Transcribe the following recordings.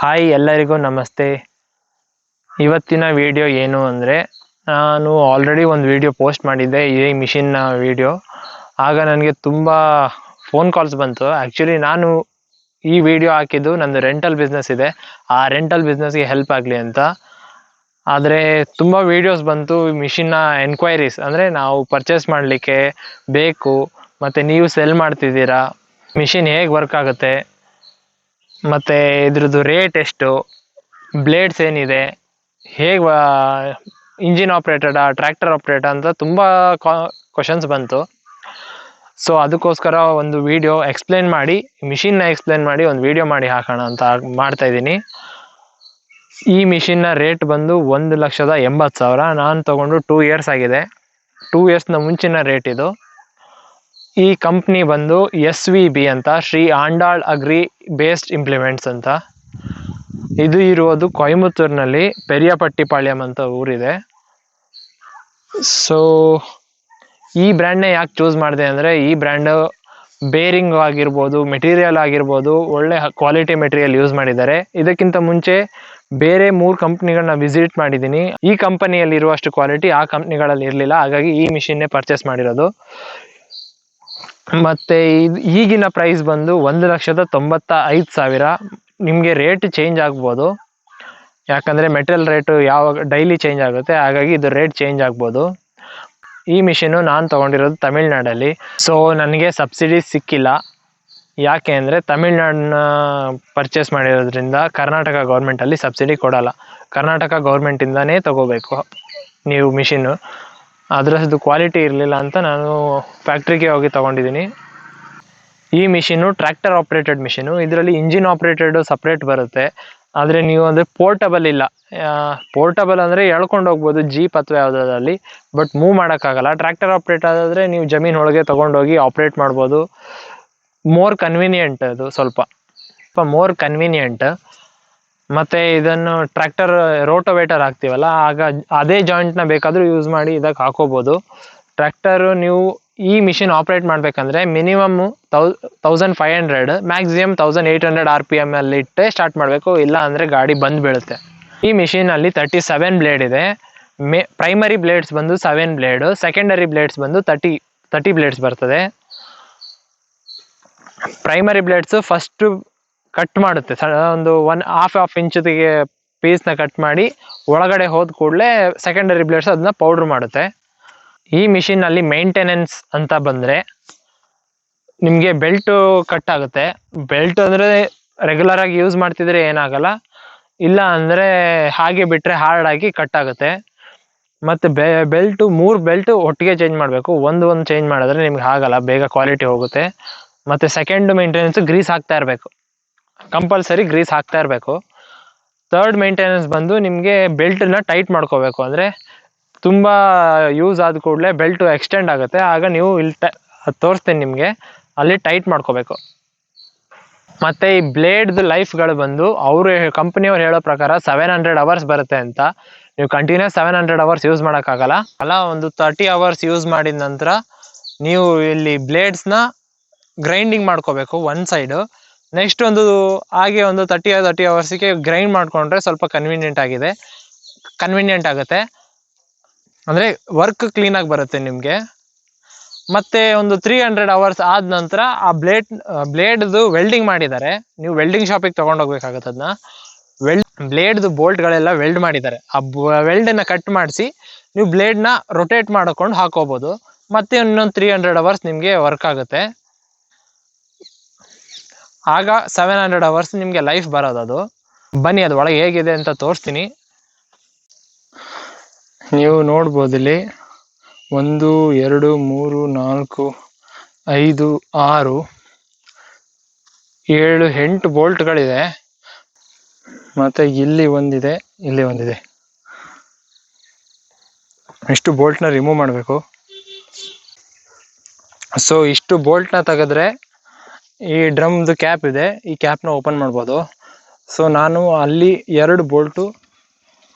Hi ಎಲ್ಲರಿಗೂ ನಮಸ್ತೆ. ಇವತ್ತಿನ ವಿಡಿಯೋ ಏನು ಅಂದರೆ, ನಾನು ಆಲ್ರೆಡಿ ಒಂದು ವಿಡಿಯೋ ಪೋಸ್ಟ್ ಮಾಡಿದ್ದೆ ಈ ಮಿಷಿನ್ನ ವಿಡಿಯೋ. ಆಗ ನನಗೆ ತುಂಬ ಫೋನ್ ಕಾಲ್ಸ್ ಬಂತು. ಆ್ಯಕ್ಚುಲಿ ನಾನು ಈ ವಿಡಿಯೋ ಹಾಕಿದ್ದು ನಂದು ರೆಂಟಲ್ ಬಿಸ್ನೆಸ್ ಇದೆ, ಆ ರೆಂಟಲ್ ಬಿಸ್ನೆಸ್ಗೆ ಹೆಲ್ಪ್ ಆಗಲಿ ಅಂತ. ಆದರೆ ತುಂಬ ವೀಡಿಯೋಸ್ ಬಂತು ಮಿಷಿನ್ನ ಎನ್ಕ್ವೈರೀಸ್, ಅಂದರೆ ನಾವು ಪರ್ಚೇಸ್ ಮಾಡಲಿಕ್ಕೆ ಬೇಕು, ಮತ್ತು ನೀವು ಸೆಲ್ ಮಾಡ್ತಿದ್ದೀರಾ, ಮಿಷಿನ್ ಹೇಗೆ ವರ್ಕ್ ಆಗುತ್ತೆ, ಮತ್ತು ಇದ್ರದ್ದು ರೇಟ್ ಎಷ್ಟು, ಬ್ಲೇಡ್ಸ್ ಏನಿದೆ, ಹೇಗೆ ಇಂಜಿನ್ ಆಪ್ರೇಟೆಡಾ ಟ್ರ್ಯಾಕ್ಟರ್ ಆಪ್ರೇಟಾ ಅಂತ ತುಂಬ ಕ್ವಶನ್ಸ್ ಬಂತು. ಸೊ ಅದಕ್ಕೋಸ್ಕರ ಒಂದು ವಿಡಿಯೋ ಎಕ್ಸ್ಪ್ಲೇನ್ ಮಾಡಿ, ಮಿಷಿನ್ನ ಎಕ್ಸ್ಪ್ಲೇನ್ ಮಾಡಿ ಒಂದು ವಿಡಿಯೋ ಮಾಡಿ ಹಾಕೋಣ ಅಂತ ಮಾಡ್ತಾಯಿದ್ದೀನಿ. ಈ ಮಿಷಿನ್ನ ರೇಟ್ ಬಂದು 1,80,000. ನಾನು ತೊಗೊಂಡು 2 ಇಯರ್ಸ್ ಆಗಿದೆ. 2 ಇಯರ್ಸ್ನ ಮುಂಚಿನ ರೇಟ್ ಇದು. ಈ ಕಂಪ್ನಿ ಬಂದು SVB ಅಂತ, Shri Andal agri based implements ಅಂತ. ಇದು ಇರುವುದು ಕೊಯಮತ್ತೂರಿನಲ್ಲಿ ಪೆರಿಯಪಟ್ಟಿಪಾಳ್ಯಂ ಅಂತ ಊರಿದೆ. ಸೊ ಈ ಬ್ರ್ಯಾಂಡ್ನೇ ಯಾಕೆ ಚೂಸ್ ಮಾಡಿದೆ ಅಂದರೆ, ಈ ಬ್ರ್ಯಾಂಡು ಬೇರಿಂಗ್ ಆಗಿರ್ಬೋದು, ಮೆಟೀರಿಯಲ್ ಆಗಿರ್ಬೋದು, ಒಳ್ಳೆ ಕ್ವಾಲಿಟಿ ಮೆಟೀರಿಯಲ್ ಯೂಸ್ ಮಾಡಿದ್ದಾರೆ. ಇದಕ್ಕಿಂತ ಮುಂಚೆ ಬೇರೆ 3 ಕಂಪ್ನಿಗಳನ್ನ ವಿಸಿಟ್ ಮಾಡಿದ್ದೀನಿ. ಈ ಕಂಪನಿಯಲ್ಲಿ ಇರುವಷ್ಟು ಕ್ವಾಲಿಟಿ ಆ ಕಂಪ್ನಿಗಳಲ್ಲಿ ಇರಲಿಲ್ಲ. ಹಾಗಾಗಿ ಈ ಮಿಷಿನ್ನೇ ಪರ್ಚೇಸ್ ಮಾಡಿರೋದು. ಮತ್ತು ಈಗಿನ ಪ್ರೈಸ್ ಬಂದು 1,95,000. ನಿಮಗೆ ರೇಟ್ ಚೇಂಜ್ ಆಗ್ಬೋದು, ಯಾಕಂದರೆ ಮೆಟೀರಿಯಲ್ ರೇಟು ಯಾವಾಗ ಡೈಲಿ ಚೇಂಜ್ ಆಗುತ್ತೆ, ಹಾಗಾಗಿ ಇದು ರೇಟ್ ಚೇಂಜ್ ಆಗ್ಬೋದು. ಈ ಮಿಷಿನ್ನು ನಾನು ತೊಗೊಂಡಿರೋದು ತಮಿಳ್ನಾಡಲ್ಲಿ. ಸೊ ನನಗೆ ಸಬ್ಸಿಡಿ ಸಿಕ್ಕಿಲ್ಲ. ಯಾಕೆ ಅಂದರೆ ತಮಿಳ್ನಾಡನ್ನ ಪರ್ಚೇಸ್ ಮಾಡಿರೋದ್ರಿಂದ ಕರ್ನಾಟಕ ಗೌರ್ಮೆಂಟಲ್ಲಿ ಸಬ್ಸಿಡಿ ಕೊಡೋಲ್ಲ. ಕರ್ನಾಟಕ ಗೌರ್ಮೆಂಟಿಂದನೇ ತೊಗೋಬೇಕು ನೀವು ಮಿಷಿನ್ನು. ಅದರದ್ದು ಕ್ವಾಲಿಟಿ ಇರಲಿಲ್ಲ ಅಂತ ನಾನು ಫ್ಯಾಕ್ಟ್ರಿಗೆ ಹೋಗಿ ತೊಗೊಂಡಿದ್ದೀನಿ. ಈ ಮಿಷಿನ್ನು ಟ್ರ್ಯಾಕ್ಟರ್ ಆಪ್ರೇಟೆಡ್ ಮಿಷಿನು. ಇದರಲ್ಲಿ ಇಂಜಿನ್ ಆಪ್ರೇಟೆಡು ಸಪ್ರೇಟ್ ಬರುತ್ತೆ. ಆದರೆ ನೀವು ಅಂದರೆ ಪೋರ್ಟಬಲ್ ಇಲ್ಲ. ಪೋರ್ಟಬಲ್ ಅಂದರೆ ಎಳ್ಕೊಂಡು ಹೋಗ್ಬೋದು ಜೀಪ್ ಅಥವಾ ಯಾವುದಾದ್ರಲ್ಲಿ, ಬಟ್ ಮೂವ್ ಮಾಡೋಕ್ಕಾಗಲ್ಲ. ಟ್ರ್ಯಾಕ್ಟರ್ ಆಪ್ರೇಟ್ ಆದರೆ ನೀವು ಜಮೀನು ಒಳಗೆ ತೊಗೊಂಡೋಗಿ ಆಪ್ರೇಟ್ ಮಾಡ್ಬೋದು. ಮೋರ್ ಕನ್ವೀನಿಯೆಂಟ್, ಅದು ಸ್ವಲ್ಪ ಮೋರ್ ಕನ್ವೀನಿಯೆಂಟ್. ಮತ್ತು ಇದನ್ನು ಟ್ರ್ಯಾಕ್ಟರ್ ರೋಟೋವೇಟರ್ ಹಾಕ್ತೀವಲ್ಲ, ಆಗ ಅದೇ ಜಾಯಿಂಟ್ನ ಬೇಕಾದರೂ ಯೂಸ್ ಮಾಡಿ ಇದಕ್ಕೆ ಹಾಕೋಬೋದು. ಟ್ರ್ಯಾಕ್ಟರು ನೀವು ಈ ಮಿಷಿನ್ ಆಪ್ರೇಟ್ ಮಾಡಬೇಕಂದ್ರೆ ಮಿನಿಮಮ್ಮು 1,500, ಮ್ಯಾಕ್ಸಿಮಮ್ 1,800 RPM ಅಲ್ಲಿ ಇಟ್ಟೆ ಸ್ಟಾರ್ಟ್ ಮಾಡಬೇಕು, ಇಲ್ಲ ಅಂದರೆ ಗಾಡಿ ಬಂದು ಬೀಳುತ್ತೆ. ಈ ಮಿಷಿನಲ್ಲಿ 37 ಬ್ಲೇಡ್ ಇದೆ. ಪ್ರೈಮರಿ ಬ್ಲೇಡ್ಸ್ ಬಂದು 7 ಬ್ಲೇಡು, ಸೆಕೆಂಡರಿ ಬ್ಲೇಡ್ಸ್ ಬಂದು 30 ಬ್ಲೇಡ್ಸ್ ಬರ್ತದೆ. ಪ್ರೈಮರಿ ಬ್ಲೇಡ್ಸು ಫಸ್ಟು ಕಟ್ ಮಾಡುತ್ತೆ, ಒಂದು 1/2 ಇಂಚಿಗೆ ಪೀಸ್ನ ಕಟ್ ಮಾಡಿ ಒಳಗಡೆ ಹೋದ ಕೂಡಲೇ ಸೆಕೆಂಡರಿ ಬ್ಲೇಡ್ಸ್ ಅದನ್ನ ಪೌಡ್ರ್ ಮಾಡುತ್ತೆ. ಈ ಮಿಷಿನಲ್ಲಿ ಮೇಂಟೆನೆನ್ಸ್ ಅಂತ ಬಂದರೆ, ನಿಮಗೆ ಬೆಲ್ಟು ಕಟ್ ಆಗುತ್ತೆ. ಬೆಲ್ಟ್ ಅಂದರೆ ರೆಗ್ಯುಲರಾಗಿ ಯೂಸ್ ಮಾಡ್ತಿದ್ರೆ ಏನಾಗಲ್ಲ, ಇಲ್ಲ ಅಂದರೆ ಹಾಗೆ ಬಿಟ್ಟರೆ ಹಾರ್ಡಾಗಿ ಕಟ್ ಆಗುತ್ತೆ. ಮತ್ತು ಬೆಲ್ಟು 3 ಬೆಲ್ಟು ಒಟ್ಟಿಗೆ ಚೇಂಜ್ ಮಾಡಬೇಕು. ಒಂದು ಚೇಂಜ್ ಮಾಡಿದ್ರೆ ನಿಮ್ಗೆ ಆಗಲ್ಲ, ಬೇಗ ಕ್ವಾಲಿಟಿ ಹೋಗುತ್ತೆ. ಮತ್ತು ಸೆಕೆಂಡ್ ಮೇಂಟೆನೆನ್ಸು ಗ್ರೀಸ್ ಹಾಕ್ತಾ ಇರಬೇಕು, ಕಂಪಲ್ಸರಿ ಗ್ರೀಸ್ ಹಾಕ್ತಾ ಇರಬೇಕು. ಥರ್ಡ್ ಮೇಂಟೆನೆನ್ಸ್ ಬಂದು ನಿಮಗೆ ಬೆಲ್ಟನ್ನ ಟೈಟ್ ಮಾಡ್ಕೋಬೇಕು. ಅಂದರೆ ತುಂಬ ಯೂಸ್ ಆದ ಕೂಡಲೇ ಬೆಲ್ಟು ಎಕ್ಸ್ಟೆಂಡ್ ಆಗುತ್ತೆ, ಆಗ ನೀವು ಇಲ್ಲಿ ತೋರಿಸ್ತೀನಿ ನಿಮಗೆ, ಅಲ್ಲಿ ಟೈಟ್ ಮಾಡ್ಕೋಬೇಕು. ಮತ್ತು ಈ ಬ್ಲೇಡ್ದು ಲೈಫ್ಗಳು ಬಂದು ಕಂಪ್ನಿಯವ್ರು ಹೇಳೋ ಪ್ರಕಾರ 700 ಅವರ್ಸ್ ಬರುತ್ತೆ ಅಂತ. ನೀವು ಕಂಟಿನ್ಯೂಸ್ 700 ಅವರ್ಸ್ ಯೂಸ್ ಮಾಡೋಕ್ಕಾಗಲ್ಲ. ಒಂದು 30 ಅವರ್ಸ್ ಯೂಸ್ ಮಾಡಿದ ನಂತರ ನೀವು ಇಲ್ಲಿ ಬ್ಲೇಡ್ಸ್ನ ಗ್ರೈಂಡಿಂಗ್ ಮಾಡ್ಕೋಬೇಕು ಒಂದು ಸೈಡು. ನೆಕ್ಸ್ಟ್ ಒಂದು 30 ಅವರ್ಸಿಗೆ ಗ್ರೈಂಡ್ ಮಾಡಿಕೊಂಡ್ರೆ ಸ್ವಲ್ಪ ಕನ್ವೀನಿಯೆಂಟ್ ಆಗುತ್ತೆ. ಅಂದರೆ ವರ್ಕ್ ಕ್ಲೀನಾಗಿ ಬರುತ್ತೆ ನಿಮಗೆ. ಮತ್ತು ಒಂದು 300 ಅವರ್ಸ್ ಆದ ನಂತರ ಆ ಬ್ಲೇಡ್ದು ವೆಲ್ಡಿಂಗ್ ಮಾಡಿದ್ದಾರೆ. ನೀವು ವೆಲ್ಡಿಂಗ್ ಶಾಪಿಗೆ ತೊಗೊಂಡೋಗ್ಬೇಕಾಗತ್ತೆ. ಅದನ್ನ ಬ್ಲೇಡ್ದು ಬೋಲ್ಟ್ಗಳೆಲ್ಲ ವೆಲ್ಡ್ ಮಾಡಿದ್ದಾರೆ. ಆ ವೆಲ್ಡನ್ನು ಕಟ್ ಮಾಡಿಸಿ ನೀವು ಬ್ಲೇಡ್ನ ರೊಟೇಟ್ ಮಾಡ್ಕೊಂಡು ಹಾಕೋಬೋದು. ಮತ್ತೆ ಇನ್ನೊಂದು 300 ಅವರ್ಸ್ ನಿಮಗೆ ವರ್ಕ್ ಆಗುತ್ತೆ. ಆಗ 700 ಅವರ್ಸ್ ನಿಮಗೆ ಲೈಫ್ ಬರೋದು. ಬನ್ನಿ ಅದು ಒಳಗೆ ಹೇಗಿದೆ ಅಂತ ತೋರಿಸ್ತೀನಿ. ನೀವು ನೋಡ್ಬೋದು ಇಲ್ಲಿ 1 2 3 4 5 6 7 8 ಬೋಲ್ಟ್ಗಳಿದೆ. ಮತ್ತು ಇಲ್ಲಿ ಒಂದಿದೆ, ಇಲ್ಲಿ ಒಂದಿದೆ. ಇಷ್ಟು ಬೋಲ್ಟ್ನ ರಿಮೂವ್ ಮಾಡಬೇಕು. ಸೊ ಇಷ್ಟು ಬೋಲ್ಟ್ನ ತೆಗೆದ್ರೆ ಈ ಡ್ರಮ್ದು ಕ್ಯಾಪ್ ಇದೆ, ಈ ಕ್ಯಾಪ್ನ ಓಪನ್ ಮಾಡ್ಬೋದು. ಸೊ ನಾನು ಅಲ್ಲಿ 2 ಬೋಲ್ಟು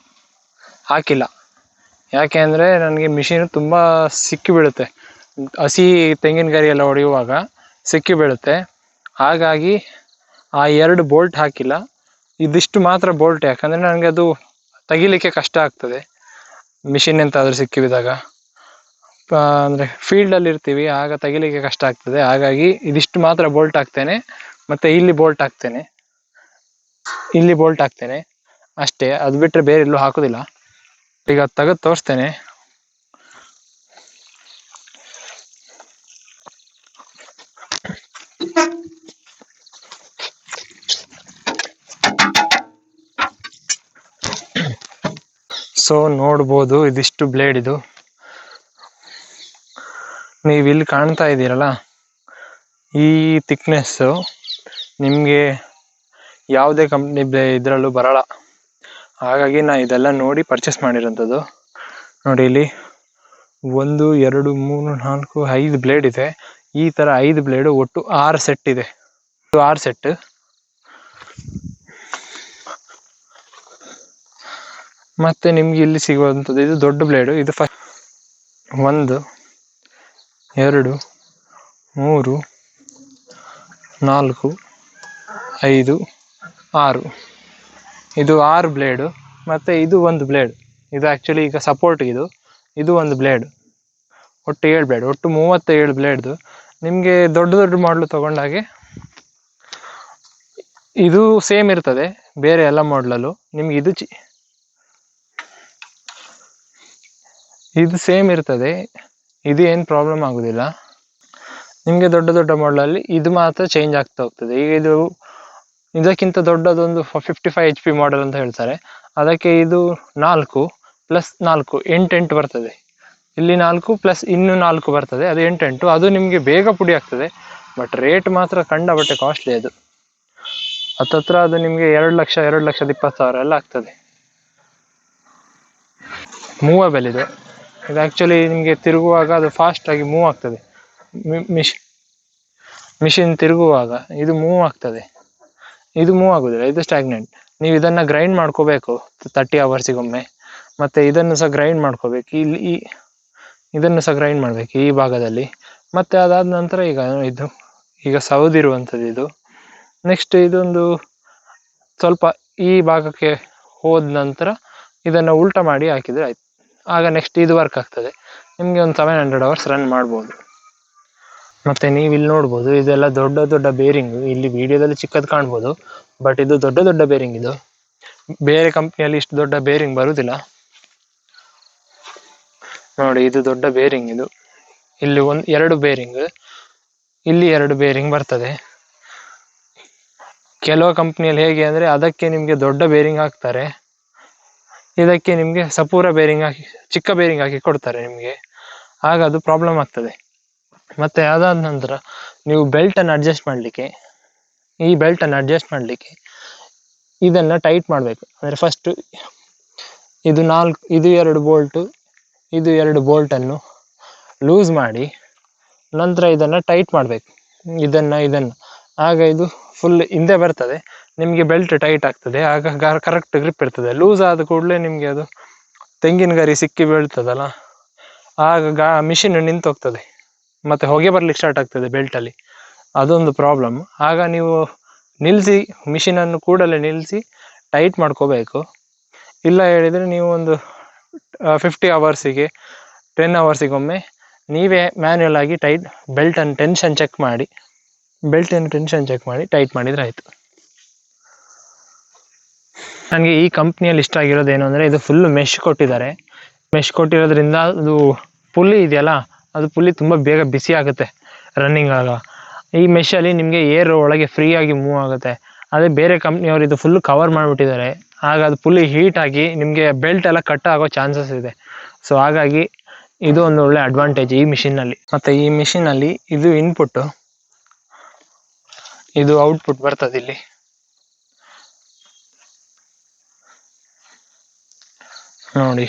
ಹಾಕಿಲ್ಲ. ಯಾಕೆ ಅಂದರೆ ನನಗೆ ಮಿಷಿನ್ ತುಂಬ ಸಿಕ್ಕಿ ಬೀಳುತ್ತೆ, ಹಸಿ ತೆಂಗಿನಕಾಯಿ ಎಲ್ಲ ಹೊಡೆಯುವಾಗ ಸಿಕ್ಕಿ ಬೀಳುತ್ತೆ. ಹಾಗಾಗಿ ಆ 2 ಬೋಲ್ಟ್ ಹಾಕಿಲ್ಲ. ಇದಿಷ್ಟು ಮಾತ್ರ ಬೋಲ್ಟ್, ಯಾಕಂದರೆ ನನಗೆ ಅದು ತೆಗಿಲಿಕ್ಕೆ ಕಷ್ಟ ಆಗ್ತದೆ ಮಿಷಿನ್ ಎಂತಾದರೂ ಸಿಕ್ಕಿ ಬಿದ್ದಾಗ. ಅಂದರೆ ಫೀಲ್ಡಲ್ಲಿ ಇರ್ತೀವಿ, ಆಗ ತೆಗಿಲಿಕ್ಕೆ ಕಷ್ಟ ಆಗ್ತದೆ. ಹಾಗಾಗಿ ಇದಿಷ್ಟು ಮಾತ್ರ ಬೋಲ್ಟ್ ಹಾಕ್ತೇನೆ, ಮತ್ತು ಇಲ್ಲಿ ಬೋಲ್ಟ್ ಹಾಕ್ತೇನೆ, ಇಲ್ಲಿ ಬೋಲ್ಟ್ ಹಾಕ್ತೇನೆ ಅಷ್ಟೇ. ಅದು ಬಿಟ್ಟರೆ ಬೇರೆ ಎಲ್ಲೂ ಹಾಕೋದಿಲ್ಲ. ಈಗ ತೆಗೆದು ತೋರಿಸ್ತೇನೆ. ಸೊ ನೋಡ್ಬೋದು, ಇದಿಷ್ಟು ಬ್ಲೇಡ್. ಇದು ನೀವು ಇಲ್ಲಿ ಕಾಣ್ತಾ ಇದ್ದೀರಲ್ಲ, ಈ ಥಿಕ್ನೆಸ್ಸು ನಿಮಗೆ ಯಾವುದೇ ಕಂಪ್ನಿ ಇದರಲ್ಲೂ ಬರಲ್ಲ. ಹಾಗಾಗಿ ನಾನು ಇದೆಲ್ಲ ನೋಡಿ ಪರ್ಚೇಸ್ ಮಾಡಿರೋಂಥದ್ದು. ನೋಡಿ ಇಲ್ಲಿ 1 2 3 4 5 ಬ್ಲೇಡ್ ಇದೆ. ಈ ಥರ 5 ಬ್ಲೇಡು, ಒಟ್ಟು 6 ಸೆಟ್ ಇದೆ. 6 ಸೆಟ್. ಮತ್ತು ನಿಮ್ಗೆ ಇಲ್ಲಿ ಸಿಗುವಂಥದ್ದು ಇದು ದೊಡ್ಡ ಬ್ಲೇಡು. ಇದು 1 2 3 4 5 6, ಇದು 6 ಬ್ಲೇಡು. ಮತ್ತು ಇದು ಒಂದು ಬ್ಲೇಡ್. ಇದು ಆ್ಯಕ್ಚುಲಿ ಈಗ ಸಪೋರ್ಟ್. ಇದು ಒಂದು ಬ್ಲೇಡ್. ಒಟ್ಟು 7 ಬ್ಲೇಡ್, ಒಟ್ಟು 37 ಬ್ಲೇಡ್ದು. ನಿಮಗೆ ದೊಡ್ಡ ದೊಡ್ಡ ಮಾಡಲು ತಗೊಂಡಾಗೆ ಇದು ಸೇಮ್ ಇರ್ತದೆ ಬೇರೆ ಎಲ್ಲ ಮಾಡಲಲ್ಲೂ. ನಿಮ್ಗೆ ಇದು ಸೇಮ್ ಇರ್ತದೆ, ಇದು ಏನು ಪ್ರಾಬ್ಲಮ್ ಆಗೋದಿಲ್ಲ. ನಿಮಗೆ ದೊಡ್ಡ ದೊಡ್ಡ ಮಾಡಲಲ್ಲಿ ಇದು ಮಾತ್ರ ಚೇಂಜ್ ಆಗ್ತಾ ಹೋಗ್ತದೆ. ಈಗ ಇದಕ್ಕಿಂತ ದೊಡ್ಡದೊಂದು 55 HP ಮಾಡೆಲ್ ಅಂತ ಹೇಳ್ತಾರೆ. ಅದಕ್ಕೆ ಇದು 4 + 4 8 ಬರ್ತದೆ. ಇಲ್ಲಿ 4 + ಇನ್ನೂ 4 ಬರ್ತದೆ, ಅದು 8. ಅದು ನಿಮಗೆ ಬೇಗ ಪುಡಿ ಆಗ್ತದೆ. ಬಟ್ ರೇಟ್ ಮಾತ್ರ ಕಂಡಬಟ್ಟೆ ಕಾಸ್ಟ್ಲಿ. ಅದು ಹತ್ತತ್ರ ಅದು ನಿಮಗೆ 2 ಲಕ್ಷ 2,20,000 ಎಲ್ಲ ಆಗ್ತದೆ. ಮೂವಬಲ್ ಇದು ಆ್ಯಕ್ಚುಲಿ ನಿಮಗೆ ತಿರುಗುವಾಗ ಅದು ಫಾಸ್ಟಾಗಿ ಮೂವ್ ಆಗ್ತದೆ. ಮಿಷಿನ್ ತಿರುಗುವಾಗ ಇದು ಮೂವ್ ಆಗ್ತದೆ. ಇದು ಮೂವ್ ಆಗೋದಿಲ್ಲ, ಇದು ಸ್ಟ್ಯಾಗ್ನೆಂಟ್. ನೀವು ಇದನ್ನು ಗ್ರೈಂಡ್ ಮಾಡ್ಕೋಬೇಕು 30 ಅವರ್ಸಿಗೊಮ್ಮೆ. ಮತ್ತು ಇದನ್ನು ಸಹ ಗ್ರೈಂಡ್ ಮಾಡ್ಕೋಬೇಕು. ಇಲ್ಲಿ ಇದನ್ನು ಸಹ ಗ್ರೈಂಡ್ ಮಾಡಬೇಕು ಈ ಭಾಗದಲ್ಲಿ. ಮತ್ತು ಅದಾದ ನಂತರ ಈಗ ಸೌದಿರುವಂಥದ್ದು ಇದು. ನೆಕ್ಸ್ಟ್ ಇದೊಂದು ಸ್ವಲ್ಪ ಈ ಭಾಗಕ್ಕೆ ಹೋದ ನಂತರ ಇದನ್ನು ಉಲ್ಟಾ ಮಾಡಿ ಹಾಕಿದರೆ ಆಯ್ತು. ಆಗ ನೆಕ್ಸ್ಟ್ ಇದು ವರ್ಕ್ ಆಗ್ತದೆ. ನಿಮಗೆ ಒಂದು 700 ಅವರ್ಸ್ ರನ್ ಮಾಡ್ಬೋದು. ಮತ್ತು ನೀವು ಇಲ್ಲಿ ನೋಡ್ಬೋದು, ಇದೆಲ್ಲ ದೊಡ್ಡ ದೊಡ್ಡ ಬೇರಿಂಗು. ಇಲ್ಲಿ ವಿಡಿಯೋದಲ್ಲಿ ಚಿಕ್ಕದು ಕಾಣ್ಬೋದು, ಬಟ್ ಇದು ದೊಡ್ಡ ದೊಡ್ಡ ಬೇರಿಂಗ್. ಇದು ಬೇರೆ ಕಂಪ್ನಿಯಲ್ಲಿ ಇಷ್ಟು ದೊಡ್ಡ ಬೇರಿಂಗ್ ಬರುವುದಿಲ್ಲ. ನೋಡಿ, ಇದು ದೊಡ್ಡ ಬೇರಿಂಗ್. ಇಲ್ಲಿ 2 ಬೇರಿಂಗ್, ಇಲ್ಲಿ 2 ಬೇರಿಂಗ್ ಬರ್ತದೆ. ಕೆಲವು ಕಂಪ್ನಿಯಲ್ಲಿ ಹೇಗೆ ಅಂದರೆ ಅದಕ್ಕೆ ನಿಮಗೆ ದೊಡ್ಡ ಬೇರಿಂಗ್ ಹಾಕ್ತಾರೆ, ಇದಕ್ಕೆ ನಿಮಗೆ ಸಪೂರ ಬೇರಿಂಗ್ ಹಾಕಿ, ಚಿಕ್ಕ ಬೇರಿಂಗ್ ಹಾಕಿ ಕೊಡ್ತಾರೆ ನಿಮಗೆ. ಆಗ ಅದು ಪ್ರಾಬ್ಲಮ್ ಆಗ್ತದೆ. ಮತ್ತು ಅದಾದ ನಂತರ ನೀವು ಬೆಲ್ಟನ್ನು ಅಡ್ಜಸ್ಟ್ ಮಾಡಲಿಕ್ಕೆ, ಈ ಬೆಲ್ಟನ್ನು ಅಡ್ಜಸ್ಟ್ ಮಾಡಲಿಕ್ಕೆ ಇದನ್ನು ಟೈಟ್ ಮಾಡಬೇಕು. ಅಂದರೆ ಫಸ್ಟು ಇದು 2 ಬೋಲ್ಟು, ಇದು 2 ಬೋಲ್ಟನ್ನು ಲೂಸ್ ಮಾಡಿ ನಂತರ ಇದನ್ನು ಟೈಟ್ ಮಾಡಬೇಕು. ಇದನ್ನು ಆಗ ಇದು ಫುಲ್ ಹಿಂದೆ ಬರ್ತದೆ. ನಿಮಗೆ ಬೆಲ್ಟ್ ಟೈಟ್ ಆಗ್ತದೆ. ಆಗ ಕರೆಕ್ಟ್ ಗ್ರಿಪ್ ಇರ್ತದೆ. ಲೂಸ್ ಆದ ಕೂಡಲೇ ನಿಮಗೆ ಅದು ತೆಂಗಿನ ಗರಿ ಸಿಕ್ಕಿ ಬೀಳ್ತದಲ್ಲ, ಆಗ ಮಿಷಿನ್ ನಿಂತೋಗ್ತದೆ. ಮತ್ತು ಹೊಗೆ ಬರ್ಲಿಕ್ಕೆ ಸ್ಟಾರ್ಟ್ ಆಗ್ತದೆ ಬೆಲ್ಟಲ್ಲಿ. ಅದೊಂದು ಪ್ರಾಬ್ಲಮ್. ಆಗ ನೀವು ನಿಲ್ಲಿಸಿ, ಮಿಷಿನನ್ನು ಕೂಡಲೇ ನಿಲ್ಲಿಸಿ ಟೈಟ್ ಮಾಡ್ಕೋಬೇಕು. ಇಲ್ಲ ಹೇಳಿದರೆ ನೀವು ಒಂದು 50 ಅವರ್ಸಿಗೆ 10 ಅವರ್ಸಿಗೊಮ್ಮೆ ನೀವೇ ಮ್ಯಾನ್ಯಲ್ ಆಗಿ ಬೆಲ್ಟನ್ನು ಟೆನ್ಷನ್ ಚೆಕ್ ಮಾಡಿ ಟೈಟ್ ಮಾಡಿದರೆ ಆಯಿತು. ನನಗೆ ಈ ಕಂಪ್ನಿಯಲ್ಲಿ ಇಷ್ಟ ಆಗಿರೋದು ಏನು ಅಂದರೆ, ಇದು ಫುಲ್ಲು ಮೆಶ್ ಕೊಟ್ಟಿದ್ದಾರೆ. ಮೆಶ್ ಕೊಟ್ಟಿರೋದ್ರಿಂದ ಅದು ಪುಲ್ಲಿ ಇದೆಯಲ್ಲ, ಅದು ಪುಲ್ಲಿ ತುಂಬ ಬೇಗ ಬಿಸಿ ಆಗುತ್ತೆ ರನ್ನಿಂಗ್ ಆಗ. ಈ ಮೆಷಲ್ಲಿ ನಿಮಗೆ ಏರ್ ಒಳಗೆ ಫ್ರೀಯಾಗಿ ಮೂವ್ ಆಗುತ್ತೆ. ಅದೇ ಬೇರೆ ಕಂಪ್ನಿಯವರು ಇದು ಫುಲ್ ಕವರ್ ಮಾಡಿಬಿಟ್ಟಿದ್ದಾರೆ. ಆಗ ಅದು ಪುಲ್ಲಿ ಹೀಟಾಗಿ ನಿಮಗೆ ಬೆಲ್ಟ್ ಎಲ್ಲ ಕಟ್ ಆಗೋ ಚಾನ್ಸಸ್ ಇದೆ. ಸೊ ಹಾಗಾಗಿ ಇದು ಒಂದು ಒಳ್ಳೆ ಅಡ್ವಾಂಟೇಜ್ ಈ ಮಿಷಿನ್ನಲ್ಲಿ. ಮತ್ತು ಈ ಮಿಷಿನಲ್ಲಿ ಇದು ಇನ್ಪುಟ್ಟು, ಇದು ಔಟ್ಪುಟ್ ಬರ್ತದೆ ಇಲ್ಲಿ. ನೋಡಿ,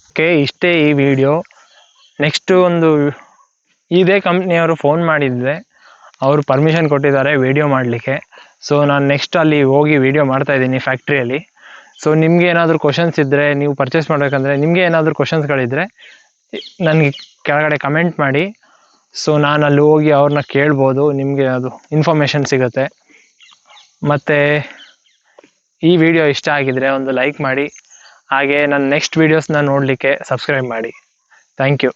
ಓಕೆ, ಇಷ್ಟೇ ಈ ವಿಡಿಯೋ. ನೆಕ್ಸ್ಟು ಇದೇ ಕಂಪ್ನಿಯವರು ಫೋನ್ ಮಾಡಿದ್ದೆ, ಅವರು ಪರ್ಮಿಷನ್ ಕೊಟ್ಟಿದ್ದಾರೆ ವಿಡಿಯೋ ಮಾಡಲಿಕ್ಕೆ. ಸೊ ನಾನು ನೆಕ್ಸ್ಟ್ ಅಲ್ಲಿ ಹೋಗಿ ವಿಡಿಯೋ ಮಾಡ್ತಾಯಿದ್ದೀನಿ ಫ್ಯಾಕ್ಟ್ರಿಯಲ್ಲಿ. ಸೊ ನಿಮಗೆ ಏನಾದರೂ ಕ್ವಶನ್ಸ್ ಇದ್ದರೆ, ನೀವು ಪರ್ಚೇಸ್ ಮಾಡಬೇಕಂದ್ರೆ ನಿಮಗೆ ಏನಾದರೂ ಕ್ವಶನ್ಸ್ಗಳಿದ್ದರೆ ನನಗೆ ಕೆಳಗಡೆ ಕಮೆಂಟ್ ಮಾಡಿ. ಸೊ ನಾನು ಅಲ್ಲಿ ಹೋಗಿ ಅವ್ರನ್ನ ಕೇಳ್ಬೋದು, ನಿಮಗೆ ಅದು ಇನ್ಫಾರ್ಮೇಷನ್ ಸಿಗುತ್ತೆ. ಮತ್ತು ಈ ವಿಡಿಯೋ ಇಷ್ಟ ಆಗಿದ್ರೆ ಒಂದು ಲೈಕ್ ಮಾಡಿ, ಹಾಗೆ ನನ್ನ ನೆಕ್ಸ್ಟ್ ವೀಡಿಯೋಸ್ನ ನೋಡಲಿಕ್ಕೆ ಸಬ್ಸ್ಕ್ರೈಬ್ ಮಾಡಿ. Thank you.